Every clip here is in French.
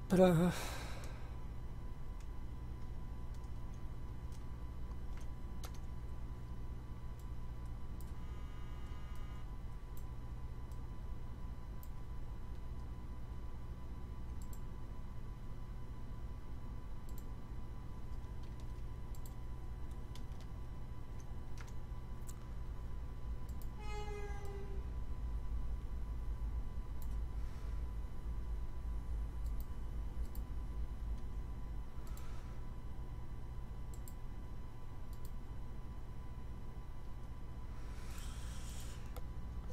Voilà.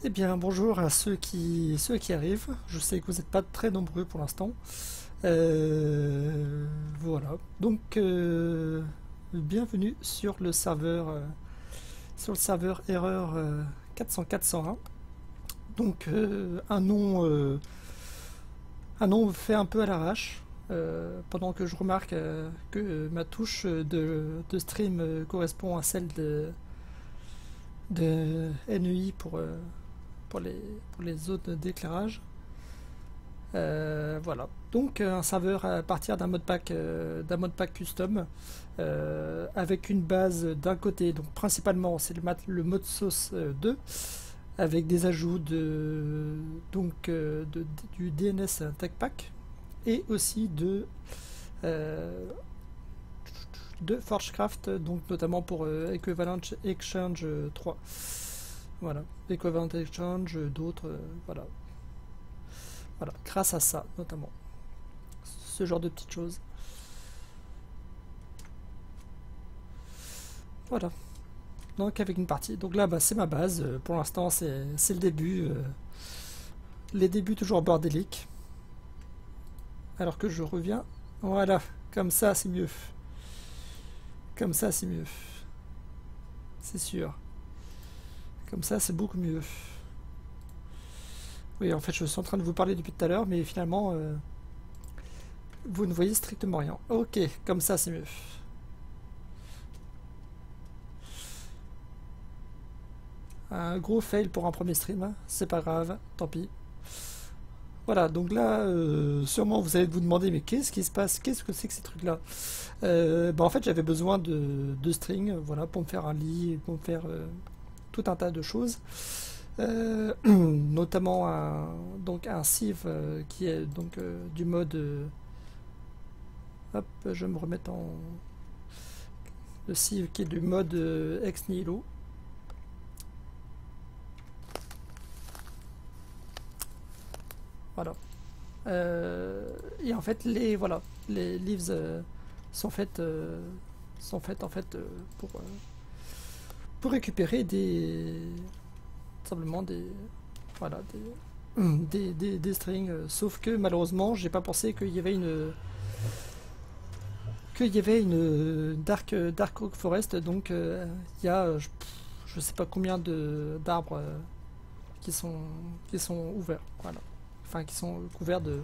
Eh bien, bonjour à ceux qui arrivent. Je sais que vous n'êtes pas très nombreux pour l'instant. Voilà. Donc, bienvenue sur le serveur erreur 400-401. Donc, un nom fait un peu à l'arrache. Pendant que je remarque que ma touche de stream correspond à celle de NEI pour les, pour les zones d'éclairage. Voilà. Donc un serveur à partir d'un mode pack custom avec une base d'un côté, donc principalement c'est le mode sauce 2 avec des ajouts du DNS Tech Pack et aussi euh, de Forgecraft, donc notamment pour Equivalent Exchange 3. Voilà, Equivalent Exchange, d'autres, voilà. Voilà, grâce à ça, notamment. Ce genre de petites choses. Voilà. Donc avec une partie. Donc là, bah, c'est ma base. Pour l'instant, c'est le début. Les débuts toujours bordéliques. Alors que je reviens. Voilà, comme ça, c'est mieux. Comme ça, c'est mieux. C'est sûr. Comme ça, c'est beaucoup mieux. Oui, en fait, je suis en train de vous parler depuis tout à l'heure, mais finalement, vous ne voyez strictement rien. Ok, comme ça, c'est mieux. Un gros fail pour un premier stream, hein. C'est pas grave, tant pis. Voilà, donc là, sûrement vous allez vous demander, mais qu'est-ce qui se passe? Qu'est-ce que c'est que ces trucs-là? Bah, en fait, j'avais besoin de string, voilà, pour me faire un lit, pour me faire tout un tas de choses. Notamment donc un sieve qui est donc du mode hop, je vais me remettre en le sieve qui est du mode ex nihilo. Voilà. Et en fait les leaves sont faites en fait pour récupérer simplement voilà des strings, sauf que malheureusement j'ai pas pensé qu'il y avait une Dark Oak Forest, donc il y a je sais pas combien d'arbres qui sont ouverts, voilà, enfin qui sont couverts de,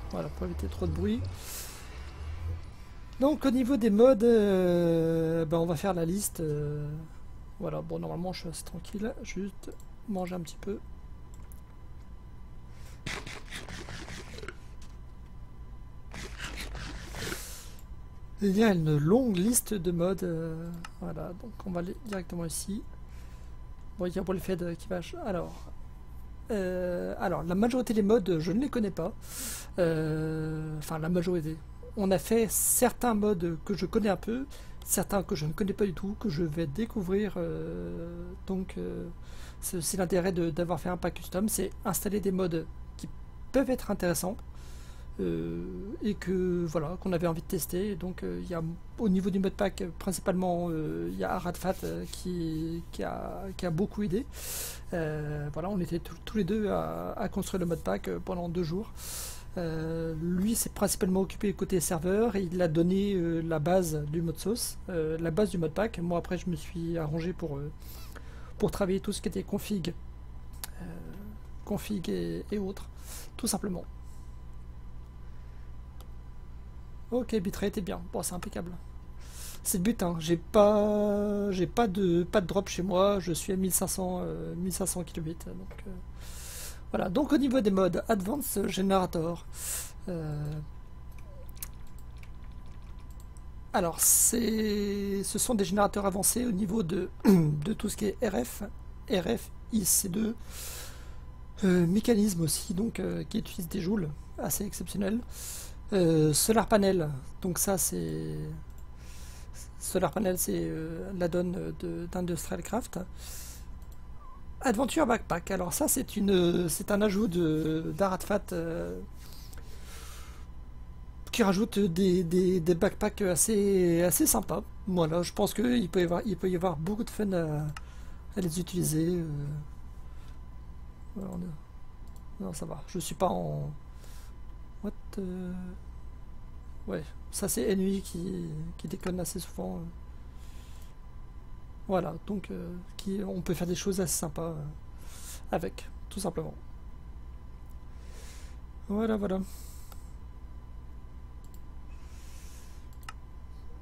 voilà, pour éviter trop de bruit. Donc au niveau des modes, ben, on va faire la liste. Voilà, bon, normalement je suis assez tranquille, juste manger un petit peu. Il y a une longue liste de modes. Voilà, donc on va aller directement ici. Bon, il y a Wolfhead qui va. Alors, la majorité des modes, je ne les connais pas. Enfin, la majorité. On a fait certains modes que je connais un peu, certains que je ne connais pas du tout, que je vais découvrir. Donc, c'est aussi l'intérêt d'avoir fait un pack custom, c'est installer des modes qui peuvent être intéressants. Et que voilà, qu'on avait envie de tester. Donc il y a au niveau du mode pack principalement il y a Aradfat qui a beaucoup aidé. Voilà, on était tous les deux à construire le mode pack pendant 2 jours. Lui s'est principalement occupé côté serveur et il a donné la base du mode sauce, la base du mode pack. Moi après je me suis arrangé pour travailler tout ce qui était config et autres, tout simplement. Ok, bitrate est bien. Bon, c'est impeccable. C'est le but, hein. J'ai pas de drop chez moi. Je suis à 1500 kilobits. Donc, voilà. Donc au niveau des modes, Advanced Generator. Euh, alors, ce sont des générateurs avancés au niveau de tout ce qui est RF, IC2, mécanisme aussi, donc qui utilise des joules, assez exceptionnel. Solar Panel, donc ça c'est Solar Panel, c'est l'add-on d'Industrial Craft. Adventure Backpack, alors ça c'est un ajout d'Aratfat qui rajoute des backpacks assez sympas. Voilà, je pense qu'il peut y avoir beaucoup de fun à les utiliser. Voilà, non, ça va, je suis pas en... What Ouais, ça c'est Ennui qui déconne assez souvent. Voilà, donc on peut faire des choses assez sympas avec, tout simplement. Voilà, voilà.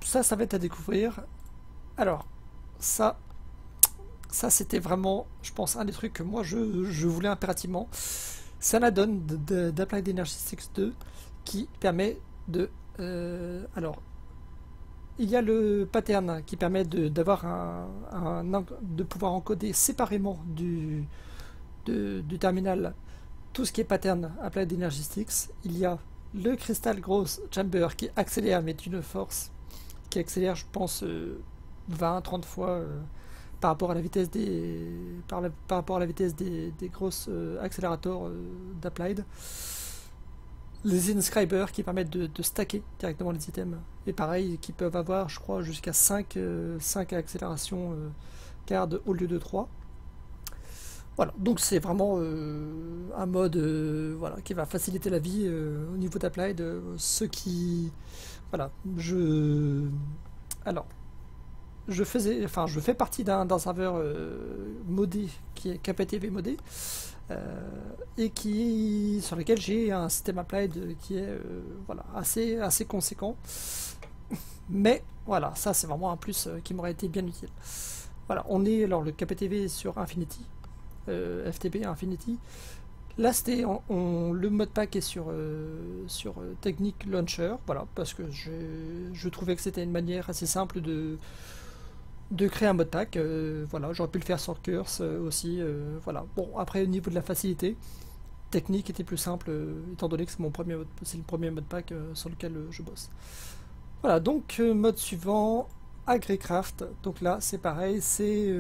Ça va être à découvrir. Alors, ça, ça c'était vraiment, je pense, un des trucs que moi je voulais impérativement. C'est un add-on d'Applied Energetics 2 qui permet de... alors, il y a le pattern qui permet d'avoir de pouvoir encoder séparément du terminal tout ce qui est pattern Applied Energetics. Il y a le Crystal Growth Chamber qui accélère, mais d'une force qui accélère, je pense, 20-30 fois par rapport à la vitesse par rapport à la vitesse des grosses accélérateurs d'Applied. Les inscribers qui permettent de stacker directement les items. Et pareil, qui peuvent avoir, je crois, jusqu'à 5 accélérations card au lieu de 3. Voilà, donc c'est vraiment un mode voilà, qui va faciliter la vie au niveau d'Applied. Ceux qui... Voilà, alors, je fais partie d'un serveur modé, qui est KPTV modé, et sur lequel j'ai un système Applied qui est voilà, assez conséquent. Mais voilà, ça c'est vraiment un plus qui m'aurait été bien utile. Voilà, on est alors le KPTV sur Infinity, FTP Infinity. Là, c'était le modpack est sur Technic Launcher, voilà, parce que je trouvais que c'était une manière assez simple de créer un modpack. Voilà, j'aurais pu le faire sur Curse aussi. Voilà. Bon, après au niveau de la facilité, Technic était plus simple, étant donné que c'est le premier modpack sur lequel je bosse. Voilà, donc mode suivant, AgriCraft. Donc là, c'est pareil, c'est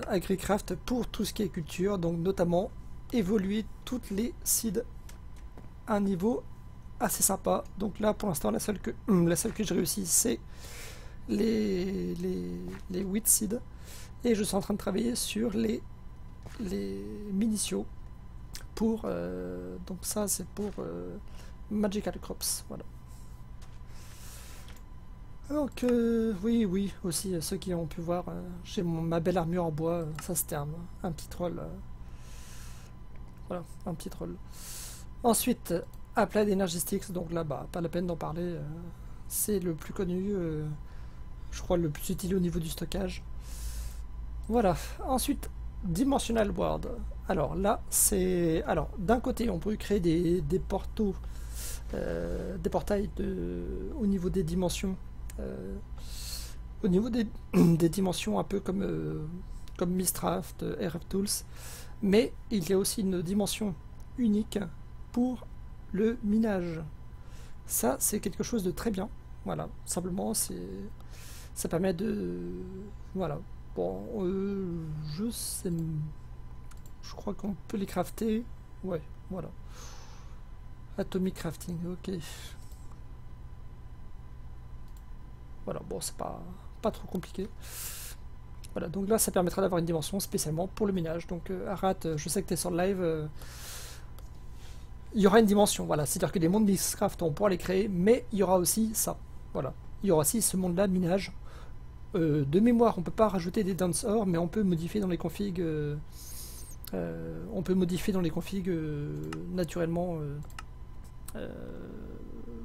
AgriCraft pour tout ce qui est culture, donc notamment évoluer toutes les seeds à un niveau assez sympa. Donc là, pour l'instant, la seule que j'ai réussi, c'est les wheat seeds, et je suis en train de travailler sur les miniciaux pour donc ça c'est pour Magical Crops, voilà. Donc oui aussi, ceux qui ont pu voir, j'ai ma belle armure en bois, ça c'était un petit troll, voilà, un petit troll. Ensuite, Applied Energetics, donc là bah pas la peine d'en parler, c'est le plus connu, je crois le plus utile au niveau du stockage. Voilà, ensuite Dimensional World. Alors là, c'est... Alors, d'un côté, on peut créer des portails au niveau des dimensions. Au niveau des dimensions, un peu comme Mistcraft, RF Tools. Mais il y a aussi une dimension unique pour le minage. Ça, c'est quelque chose de très bien. Voilà, simplement, ça permet de... Voilà. Bon, je crois qu'on peut les crafter. Ouais, voilà. Atomic crafting, ok. Voilà, bon, c'est pas trop compliqué. Voilà, donc là, ça permettra d'avoir une dimension spécialement pour le minage. Donc, Arat, je sais que tu es sur le live. Il y aura une dimension, voilà. C'est-à-dire que les mondes Mixcraft, on pourra les créer, mais il y aura aussi ça. Voilà. Il y aura aussi ce monde-là, minage. De mémoire, on peut pas rajouter des dance ore, mais on peut modifier dans les configs. Naturellement.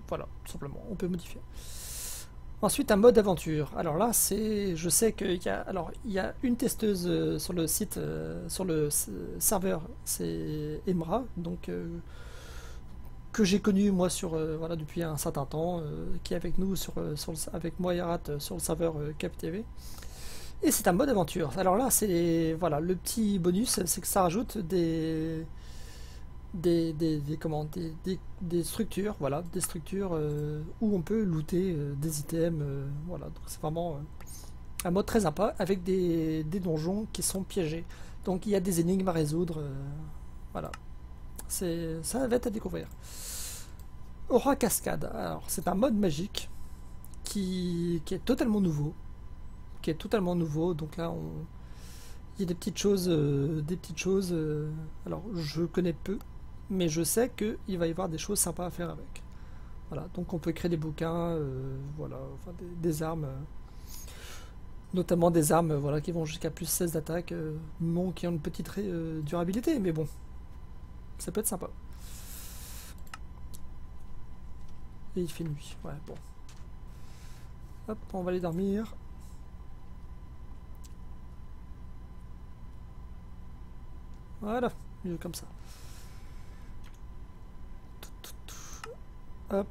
Voilà, tout simplement, on peut modifier. Ensuite, un mode aventure. Alors là, je sais qu'il y a une testeuse sur le site, sur le serveur, c'est Emra, donc que j'ai connu moi sur voilà depuis un certain temps, qui est avec nous avec moi et Arat sur le serveur CapTV. Et c'est un mode aventure. Alors là, c'est voilà le petit bonus, c'est que ça rajoute comment, des structures, voilà, des structures où on peut looter des items, voilà. Donc c'est vraiment un mode très sympa avec des donjons qui sont piégés. Donc il y a des énigmes à résoudre, voilà. Ça va être à découvrir. Aura Cascade. Alors c'est un mode magique qui est totalement nouveau, Donc là, il y a des petites choses, alors je connais peu, mais je sais qu'il va y avoir des choses sympas à faire avec. Voilà, donc on peut créer des bouquins, voilà, enfin des armes, notamment des armes, voilà, qui vont jusqu'à plus 16 d'attaque, non, qui ont une petite durabilité, mais bon, ça peut être sympa. Et il fait nuit, ouais, bon. Hop, on va aller dormir. Voilà, mieux comme ça. Hop.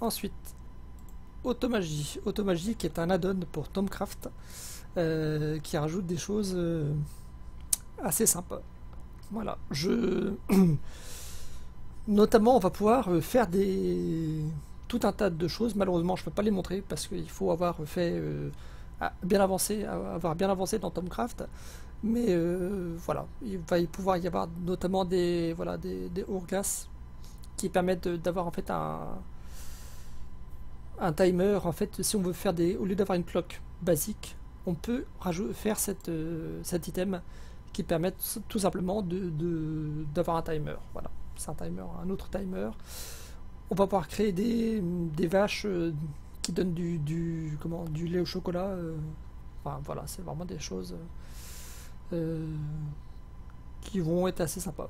Ensuite, Automagie. Automagie qui est un add-on pour Tomcraft, qui rajoute des choses assez sympas. Voilà, notamment on va pouvoir faire tout un tas de choses. Malheureusement, je peux pas les montrer parce qu'il faut avoir fait avoir bien avancé dans Tomcraft. Mais voilà, il va y pouvoir y avoir notamment des Urgas qui permettent d'avoir en fait un timer. En fait, si on veut faire au lieu d'avoir une clock basique, on peut faire cet item qui permet tout simplement d'avoir un timer. Voilà, c'est un autre timer. On va pouvoir créer des vaches qui donnent du lait au chocolat. Enfin voilà, c'est vraiment des choses qui vont être assez sympas.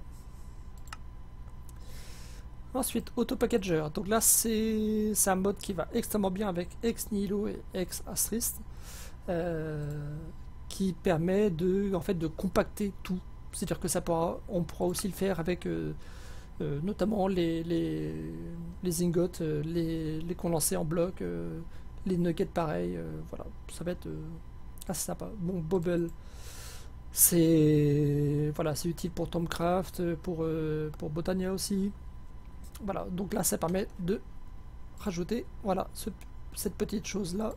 Ensuite, Autopackager. Donc là, c'est un mode qui va extrêmement bien avec Ex Nihilo et Ex Astrist, qui permet en fait, de compacter tout. C'est-à-dire que on pourra aussi le faire avec notamment les ingots, les condensés en bloc, les nuggets pareil. Voilà, ça va être assez sympa. Bon, Bobble. C'est utile pour Tomcraft, pour Botania aussi. Voilà, donc là ça permet de rajouter cette petite chose là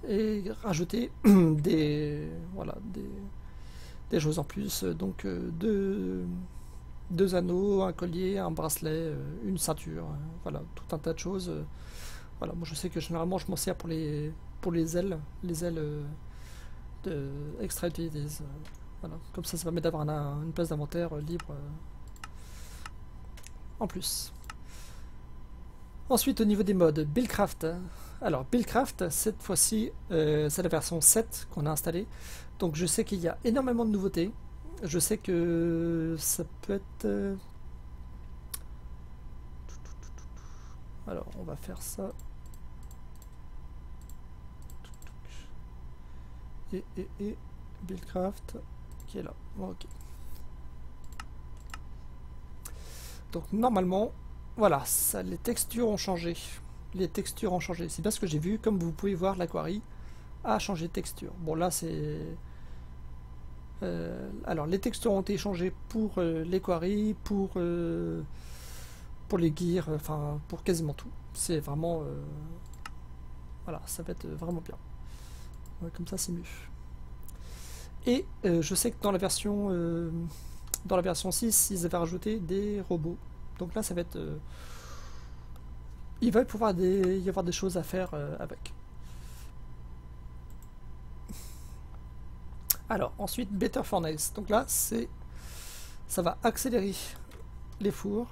et rajouter des choses en plus. Donc deux anneaux, un collier, un bracelet, une ceinture, voilà, tout un tas de choses. Voilà, moi je sais que généralement je m'en sers pour les ailes, extra utilities. Voilà. Comme ça permet d'avoir une place d'inventaire libre en plus. Ensuite, au niveau des modes, Buildcraft. Alors, Buildcraft, cette fois-ci, c'est la version 7 qu'on a installée. Donc, je sais qu'il y a énormément de nouveautés. Je sais que ça peut être... Alors, on va faire ça. Et Buildcraft qui est là. Bon, ok. Donc normalement, voilà, les textures ont changé. C'est bien ce que j'ai vu. Comme vous pouvez voir, l'Aquari a changé de texture. Bon là c'est... alors les textures ont été changées pour l'Aquari, pour les gears, enfin pour quasiment tout. C'est vraiment... voilà, ça va être vraiment bien. Ouais, comme ça c'est mieux. Et je sais que dans la version 6, ils avaient rajouté des robots. Donc là, ça va être... il va y avoir des choses à faire avec. Alors, ensuite, Better Furnace. Donc là, ça va accélérer les fours.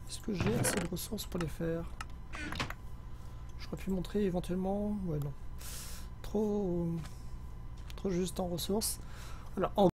Est-ce que j'ai assez de ressources pour les faire? J'aurais pu montrer éventuellement... Ouais, non. Trop juste en ressources. Alors,